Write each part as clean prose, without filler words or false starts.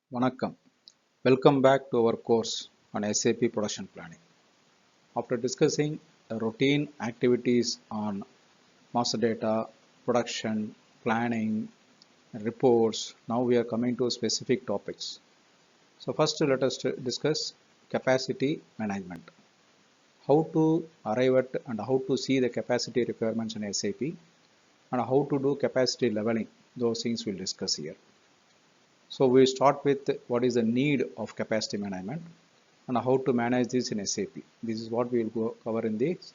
Vanakkam. Welcome back to our course on SAP production planning. After discussing routine activities on master data, production, planning, reports, now we are coming to specific topics. So first let us discuss capacity management. How to arrive at and how to see the capacity requirements in SAP and how to do capacity leveling. Those things we'll discuss here. So we start with what is the need of capacity management and how to manage this in SAP. This is what we will cover in this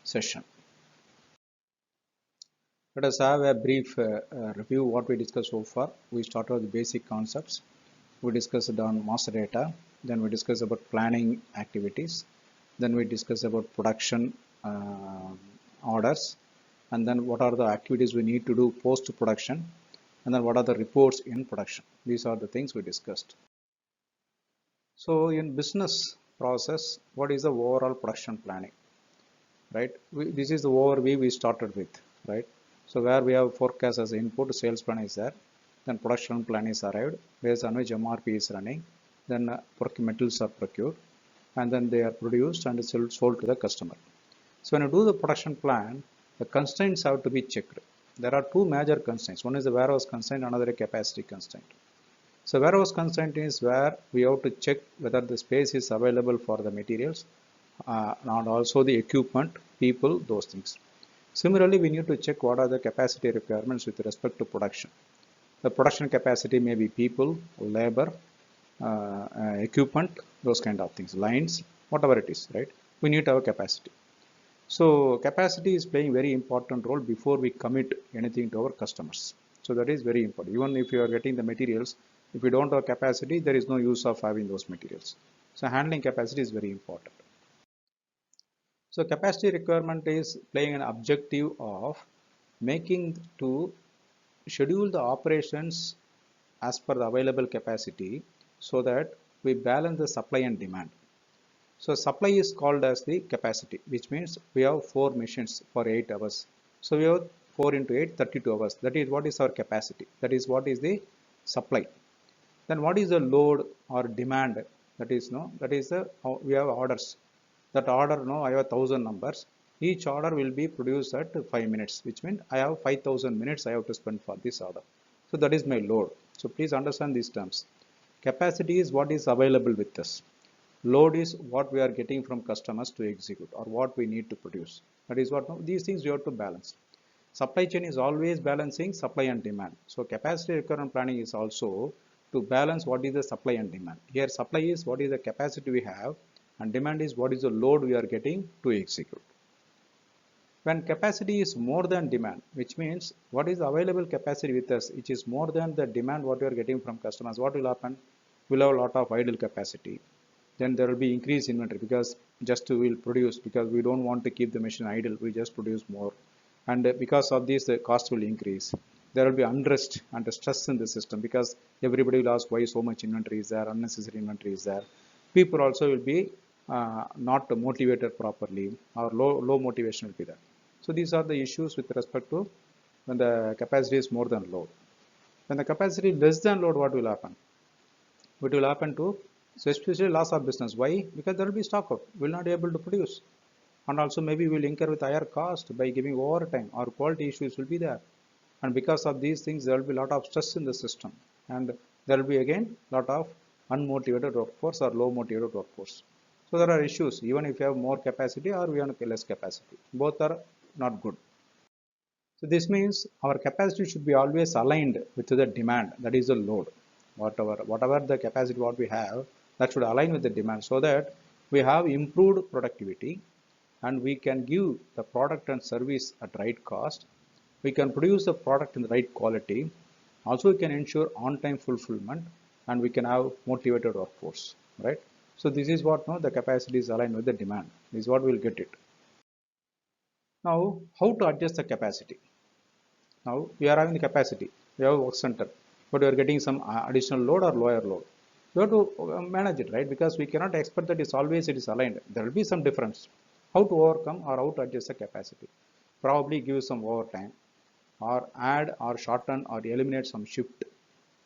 session. Let us have a brief review what we discussed so far. We started with the basic concepts. We discussed on master data. Then we discussed about planning activities. Then we discussed about production orders. And then what are the activities we need to do post production. And then what are the reports in production. These are the things we discussed. So in business process, what is the overall production planning, right? This is the overview we started with, right? So where we have forecast as input, sales plan is there, then production plan is arrived, based on which MRP is running, then metals are procured, and then they are produced and sold to the customer. So when you do the production plan, the constraints have to be checked. There are two major constraints. One is the warehouse constraint, another a capacity constraint. So warehouse constraint is where we have to check whether the space is available for the materials and also the equipment, people, those things. Similarly, we need to check what are the capacity requirements with respect to production. The production capacity may be people, labor, equipment, those kind of things, lines, whatever it is, right? We need to have capacity. So capacity is playing very important role before we commit anything to our customers. So that is very important. Even if you are getting the materials, if you don't have capacity, there is no use of having those materials. So handling capacity is very important. So capacity requirement is playing an objective of making to schedule the operations as per the available capacity so that we balance the supply and demand. So supply is called as the capacity, which means we have 4 machines for 8 hours. So we have 4 into 8, 32 hours. That is what is our capacity. That is what is the supply. Then what is the load or demand? That is the we have orders. That order I have 1000 numbers. Each order will be produced at 5 minutes, which means I have 5000 minutes I have to spend for this order. So that is my load. So please understand these terms. Capacity is what is available with us. Load is what we are getting from customers to execute or what we need to produce. That is what these things you have to balance. Supply chain is always balancing supply and demand. So capacity requirement planning is also to balance what is the supply and demand. Here supply is what is the capacity we have and demand is what is the load we are getting to execute. When capacity is more than demand, which means what is the available capacity with us, which is more than the demand what we are getting from customers, what will happen? We'll have a lot of idle capacity. Then there will be increased inventory because just we'll produce because we don't want to keep the machine idle. We just produce more. And because of this, the cost will increase. There will be unrest and stress in the system because everybody will ask why so much inventory is there, unnecessary inventory is there. People also will be not motivated properly or low motivation will be there. So these are the issues with respect to when the capacity is more than load. When the capacity is less than load, what will happen? What will happen to, so especially loss of business. Why? Because there will be stock out. We will not be able to produce. And also maybe we will incur with higher cost by giving overtime or quality issues will be there. And because of these things, there will be a lot of stress in the system. And there will be again a lot of unmotivated workforce or low motivated workforce. So there are issues even if you have more capacity or we have less capacity. Both are not good. So this means our capacity should be always aligned with the demand, that is the load. Whatever the capacity what we have, that should align with the demand so that we have improved productivity and we can give the product and service at right cost. We can produce the product in the right quality. Also we can ensure on-time fulfillment and we can have motivated workforce, right? So this is what the capacity is aligned with the demand. This is what we'll get it. Now, how to adjust the capacity? Now, we are having the capacity. We have a work center, but we are getting some additional load or lower load. We have to manage it, right? Because we cannot expect that it is aligned. There will be some difference. How to overcome or how to adjust the capacity? Probably give some overtime or add or shorten or eliminate some shift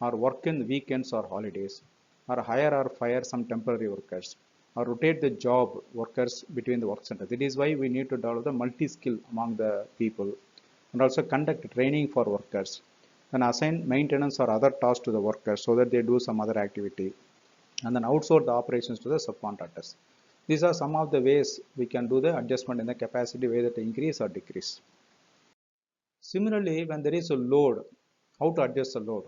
or work in weekends or holidays, or hire or fire some temporary workers, or rotate the job workers between the work centers. It is why we need to develop the multi-skill among the people, and also conduct training for workers, and assign maintenance or other tasks to the workers so that they do some other activity, and then outsource the operations to the subcontractors. These are some of the ways we can do the adjustment in the capacity, whether to increase or decrease. Similarly, when there is a load, how to adjust the load?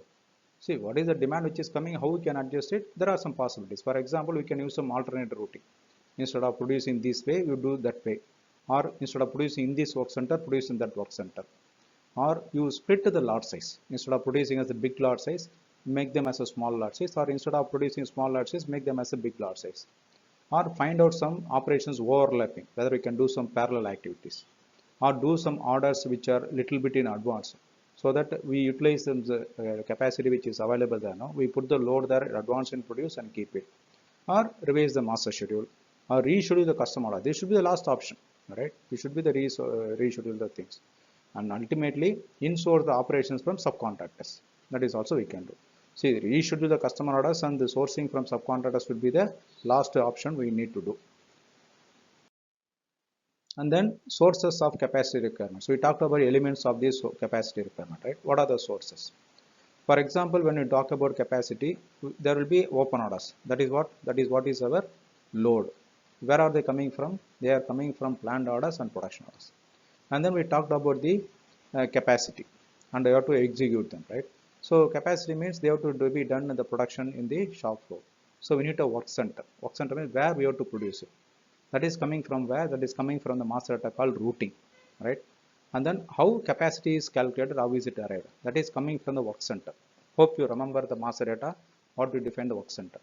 See, what is the demand which is coming, how we can adjust it? There are some possibilities. For example, we can use some alternate routing. Instead of producing this way, you do that way. Or instead of producing in this work center, produce in that work center. Or you split the lot size. Instead of producing as a big lot size, make them as a small lot size. Or instead of producing small lot size, make them as a big lot size. Or find out some operations overlapping, whether we can do some parallel activities, or do some orders which are little bit in advance, so that we utilize the capacity which is available there. Now we put the load there, advance and produce and keep it, or revise the master schedule, or reschedule the custom order. This should be the last option, right? This should be the reschedule the things, and ultimately in-source the operations from subcontractors. That is also we can do. See, reschedule the customer orders, and the sourcing from subcontractors will be the last option we need to do. And then sources of capacity requirements. So we talked about elements of this capacity requirement, right? What are the sources? For example, when we talk about capacity, there will be open orders. That is what is our load. Where are they coming from? They are coming from planned orders and production orders. And then we talked about the capacity, and they have to execute them, right? So capacity means they have to be done in the production in the shop floor. So we need a work center. Work center means where we have to produce it. That is coming from where? That is coming from the master data called routing, right? And then how capacity is calculated, how is it arrived? That is coming from the work center. Hope you remember the master data, what we define the work center.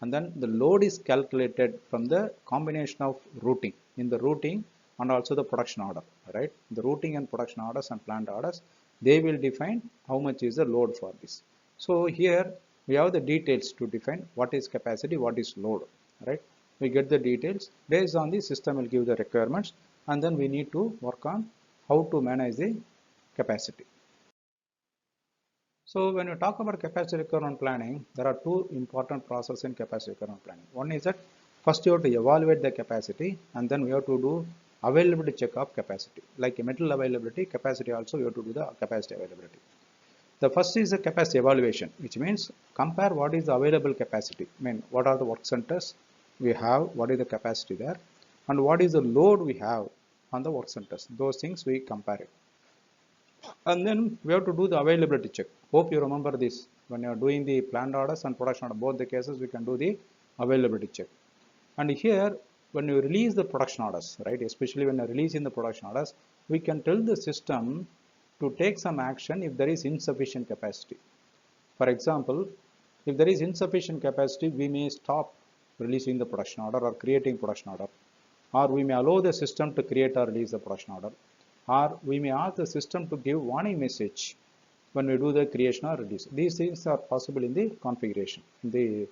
And then the load is calculated from the combination of routing, in the routing and also the production order, right? The routing and production orders and planned orders, they will define how much is the load for this. So here we have the details to define what is capacity, what is load, right? We get the details based on the system will give the requirements, and then we need to work on how to manage the capacity. So when you talk about capacity requirement planning, there are two important processes in capacity requirement planning. One is that first you have to evaluate the capacity, and then we have to do availability check of capacity. Like metal availability, capacity also we have to do the capacity availability. The first is the capacity evaluation, which means compare what is the available capacity. I mean, what are the work centers we have, what is the capacity there, and what is the load we have on the work centers. Those things we compare it. And then we have to do the availability check. Hope you remember this. When you are doing the planned orders and production order, both the cases we can do the availability check. And here, when you release the production orders, right, especially when you are releasing the production orders, we can tell the system to take some action if there is insufficient capacity. For example, if there is insufficient capacity, we may stop releasing the production order or creating production order, or we may allow the system to create or release the production order, or we may ask the system to give warning message when we do the creation or release. These things are possible in the configuration, in the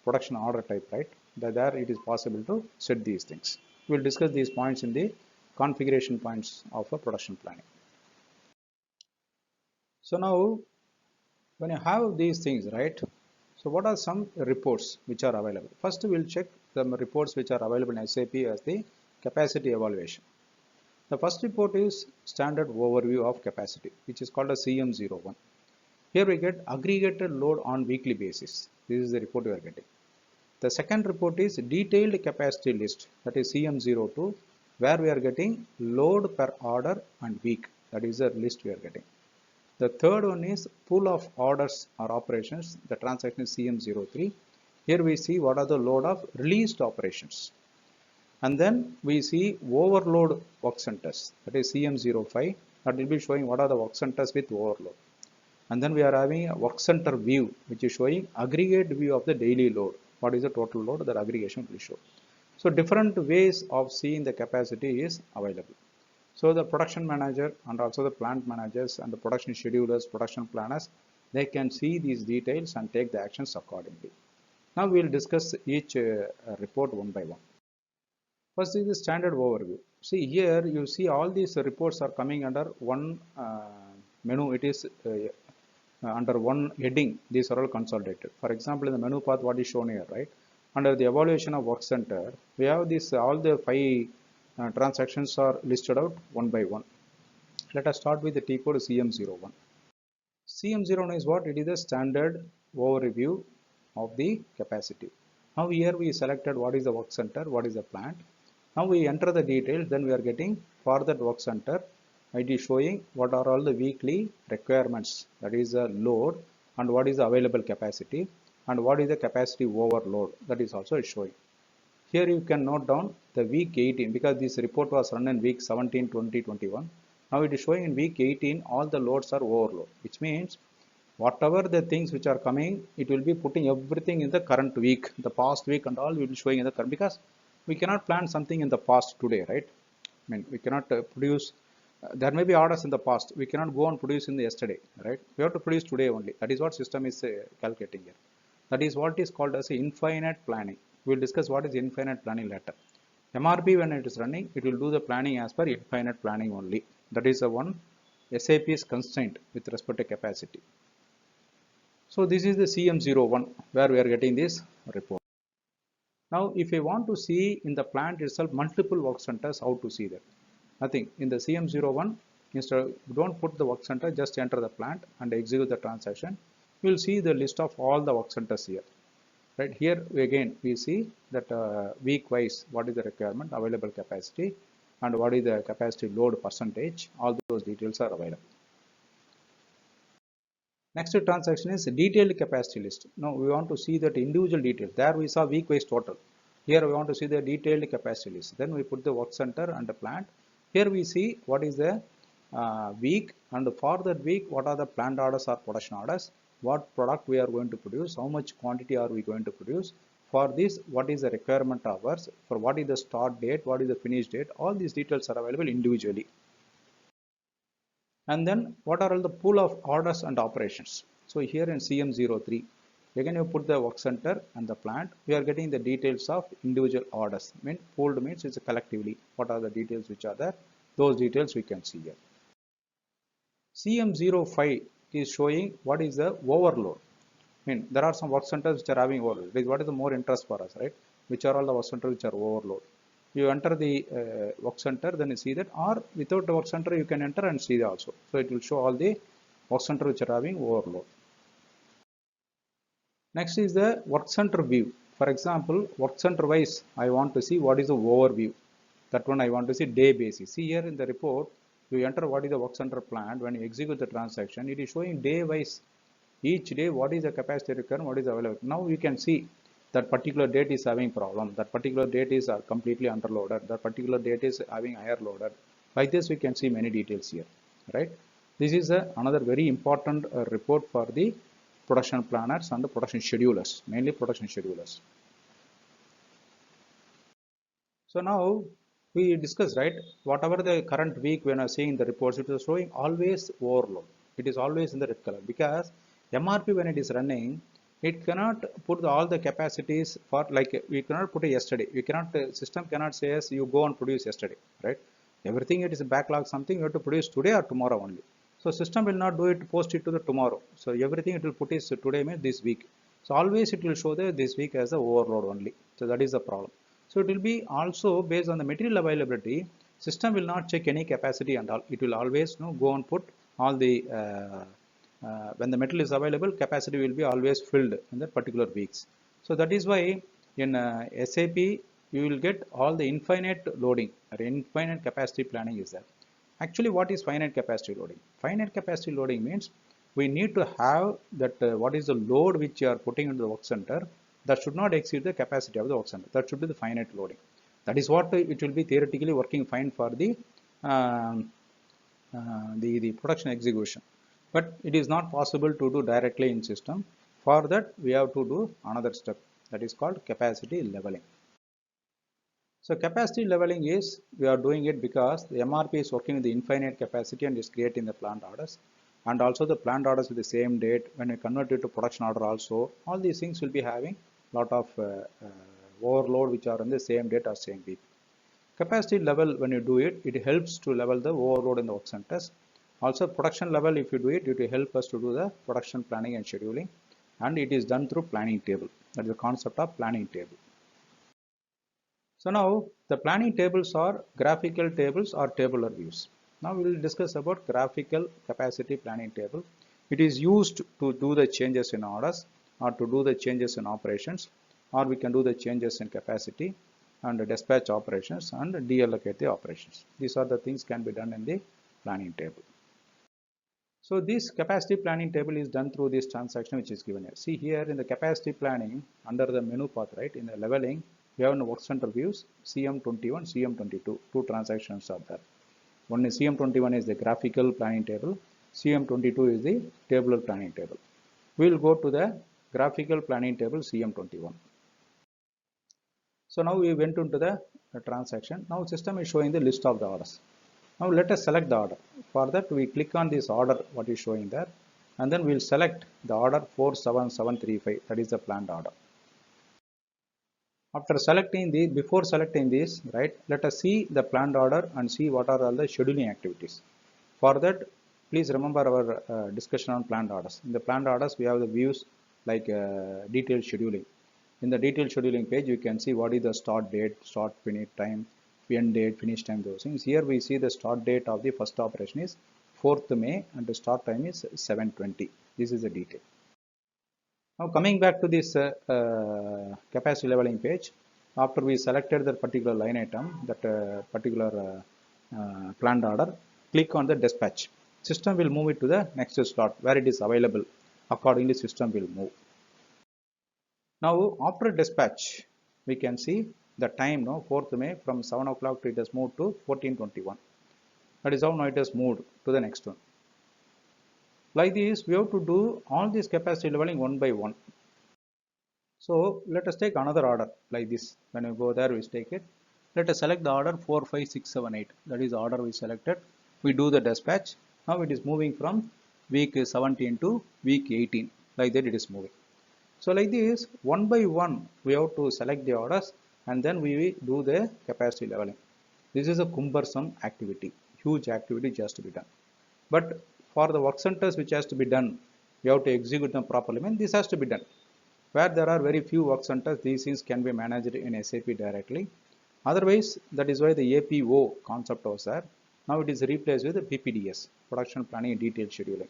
production order type, right? There it is possible to set these things. We will discuss these points in the configuration points of a production planning. So now, when you have these things, right? So what are some reports which are available? First, we will check the reports which are available in SAP as the capacity evaluation. The first report is standard overview of capacity, which is called a CM01. Here we get aggregated load on weekly basis. This is the report we are getting. The second report is detailed capacity list, that is CM02, where we are getting load per order and week. That is the list we are getting. The third one is pool of orders or operations. The transaction is CM03. Here we see what are the load of released operations. And then we see overload work centers, that is CM05. That will be showing what are the work centers with overload. And then we are having a work center view, which is showing aggregate view of the daily load. What is the total load? That aggregation will show. So different ways of seeing the capacity is available. So the production manager and also the plant managers and the production schedulers, production planners, they can see these details and take the actions accordingly. Now we will discuss each report one by one. First is the standard overview. See here you see all these reports are coming under one menu. It is under one heading, these are all consolidated. For example, in the menu path, what is shown here, right? Under the evaluation of work center, we have this, all the 5 transactions are listed out one by one. Let us start with the T code CM01. CM01 is what? It is the standard overview of the capacity. Now here we selected what is the work center, what is the plant. Now we enter the details, then we are getting for that work center, it is showing what are all the weekly requirements, that is the load, and what is the available capacity, and what is the capacity overload, that is also showing. Here you can note down the week 18, because this report was run in week 17, 20, 21. Now it is showing in week 18 all the loads are overload, which means whatever the things which are coming, it will be putting everything in the current week, the past week and all will be showing in the current, because we cannot plan something in the past today, right? I mean, we cannot produce, there may be orders in the past, we cannot go and produce in the yesterday, right? We have to produce today only. That is what system is calculating here. That is what is called as infinite planning. We will discuss what is infinite planning later. MRP, when it is running, it will do the planning as per infinite planning only. That is the one SAP's constraint with respect to capacity. So this is the CM01 where we are getting this report. Now if we want to see in the plant itself multiple work centers, how to see that? Nothing. In the CM01, instead don't put the work center, just enter the plant and execute the transaction. You will see the list of all the work centers here. Right here again we see that week wise what is the requirement, available capacity, and what is the capacity load percentage. All those details are available. Next transaction is detailed capacity list. Now we want to see that individual details. There we saw week wise total. Here we want to see the detailed capacity list. Then we put the work center and the plant. Here we see what is the week, and for that week what are the planned orders or production orders, what product we are going to produce, how much quantity are we going to produce. For this, what is the requirement hours, for what is the start date, what is the finish date. All these details are available individually. And then what are all the pool of orders and operations. So here in CM03, again you put the work center and the plant, we are getting the details of individual orders. I mean, pooled means it's collectively what are the details which are there, those details we can see here. CM05 is showing what is the overload. I mean, there are some work centers which are having overload. What is the more interest for us, right? Which are all the work centers which are overload. You enter the work center, then you see that, or without the work center you can enter and see that also. So it will show all the work center which are having overload. Next is the work center view. For example, work center wise, I want to see what is the overview. That one I want to see day basis. See here in the report, you enter what is the work center planned. When you execute the transaction, it is showing day wise. Each day, what is the capacity required, what is available. Now you can see that particular date is having problem, that particular date is completely underloaded, that particular date is having higher loaded. Like this, we can see many details here, right? This is another very important report for the production planners and the production schedulers, mainly production schedulers. So now we discuss, right, whatever the current week when I seeing the reports, it is showing always overload. It is always in the red color, because MRP when it is running, it cannot put all the capacities for, like we cannot put it yesterday. We cannot, system cannot say as you go and produce yesterday, right? Everything it is a backlog, something you have to produce today or tomorrow only. So system will not do it, post it to the tomorrow. So everything it will put is today means this week. So always it will show the this week as the overload only. So that is the problem. So it will be also based on the material availability. System will not check any capacity and all. It will always go and put all the when the metal is available, capacity will be always filled in that particular weeks. So that is why in SAP you will get all the infinite loading or infinite capacity planning is there. Actually, what is finite capacity loading? Finite capacity loading means we need to have that what is the load which you are putting into the work center, that should not exceed the capacity of the work center. That should be the finite loading. That is what it will be theoretically working fine for the production execution. But it is not possible to do directly in system. For that, we have to do another step, that is called capacity leveling. So capacity leveling is, we are doing it because the MRP is working with the infinite capacity and is creating the planned orders, and also the planned orders with the same date. When we convert it to production order also, all these things will be having lot of overload which are on the same date or same week. Capacity level, when you do it, it helps to level the overload in the work centers. Also production level, if you do it, it will help us to do the production planning and scheduling, and it is done through planning table. That is the concept of planning table. So now the planning tables are graphical tables or tabular views. Now we will discuss about graphical capacity planning table. It is used to do the changes in orders or to do the changes in operations, or we can do the changes in capacity and dispatch operations and deallocate the operations. These are the things can be done in the planning table. So this capacity planning table is done through this transaction which is given here. See here in the capacity planning under the menu path, right, in the leveling, we have in the work center views CM21, CM22, two transactions are there. One is CM21 is the graphical planning table, CM22 is the tabular planning table. We will go to the graphical planning table CM21. So now we went into the transaction. Now system is showing the list of the orders. Now let us select the order. For that we click on this order what is showing there, and then we will select the order 47735, that is the planned order. After selecting the, before selecting this, right, let us see the planned order and see what are all the scheduling activities. For that, please remember our discussion on planned orders. In the planned orders, we have the views like detailed scheduling. In the detailed scheduling page, you can see what is the start date, start finish time, end date, finish time, those things. Here we see the start date of the first operation is 4th May and the start time is 7:20. This is the detail. Now coming back to this capacity leveling page, after we selected that particular line item, that particular planned order, click on the dispatch. System will move it to the next slot where it is available. Accordingly, system will move. Now after dispatch, we can see the time now 4th May from 7 o'clock it has moved to 14:21. That is how now it has moved to the next one. Like this, we have to do all this capacity leveling one by one. So let us take another order like this. When you go there, we take it. Let us select the order 45678. That is the order we selected. We do the dispatch. Now it is moving from week 17 to week 18. Like that it is moving. So like this, one by one, we have to select the orders and then we do the capacity leveling. This is a cumbersome activity. Huge activity just to be done. But for the work centers which has to be done, we have to execute them properly. I mean, this has to be done. Where there are very few work centers, these things can be managed in SAP directly. Otherwise, that is why the APO concept was there. Now it is replaced with the PPDS, Production Planning and Detailed Scheduling.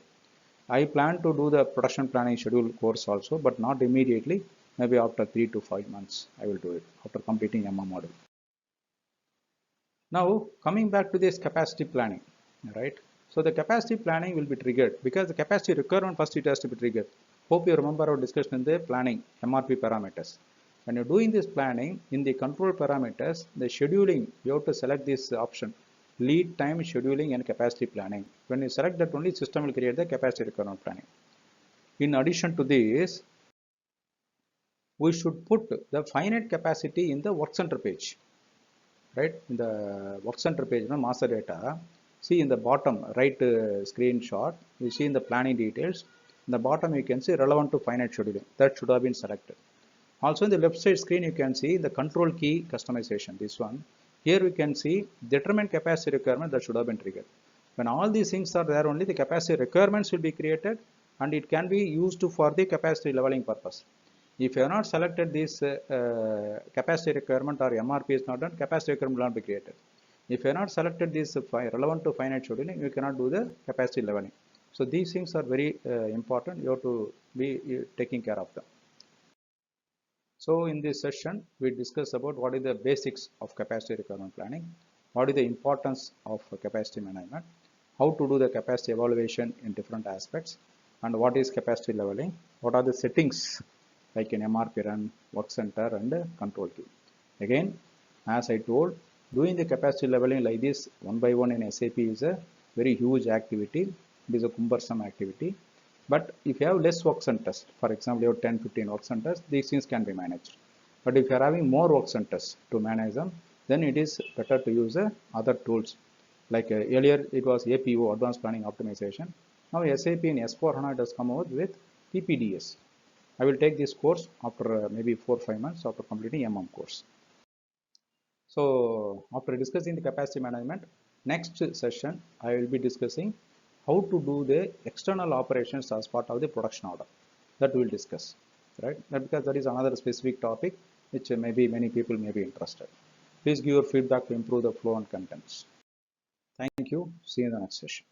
I plan to do the Production Planning Schedule course also, but not immediately. Maybe after 3 to 5 months, I will do it after completing MM module. Now, coming back to this capacity planning, right? So the capacity planning will be triggered because the capacity requirement first it has to be triggered. Hope you remember our discussion in the planning MRP parameters. When you're doing this planning in the control parameters, the scheduling, you have to select this option, lead time scheduling and capacity planning. When you select that, only system will create the capacity requirement planning. In addition to this, we should put the finite capacity in the work center page, right? In the work center page, master data, see in the bottom right screenshot, you see in the planning details. In the bottom, you can see relevant to finite scheduling. That should have been selected. Also in the left side screen, you can see the control key customization. This one. Here we can see determine capacity requirement that should have been triggered. When all these things are there, only the capacity requirements will be created and it can be used for the capacity leveling purpose. If you have not selected this capacity requirement or MRP is not done, capacity requirement will not be created. If you have not selected this relevant to finite scheduling, you cannot do the capacity leveling. So these things are very important. You have to be taking care of them. So in this session, we discuss about what is the basics of capacity requirement planning, what is the importance of capacity management, how to do the capacity evaluation in different aspects, and what is capacity leveling, what are the settings like in MRP run, work center, and control key. Again, as I told, doing the capacity leveling like this one by one in SAP is a very huge activity. It is a cumbersome activity. But if you have less work centers, for example, you have 10-15 work centers, these things can be managed. But if you are having more work centers to manage them, then it is better to use other tools. Like earlier, it was APO, Advanced Planning Optimization. Now SAP in S4HANA has come out with PPDS. I will take this course after maybe 4 or 5 months after completing MM course. So after discussing the capacity management, next session I will be discussing how to do the external operations as part of the production order. That we will discuss, right? Because that is another specific topic which maybe many people may be interested. Please give your feedback to improve the flow and contents. Thank you. See you in the next session.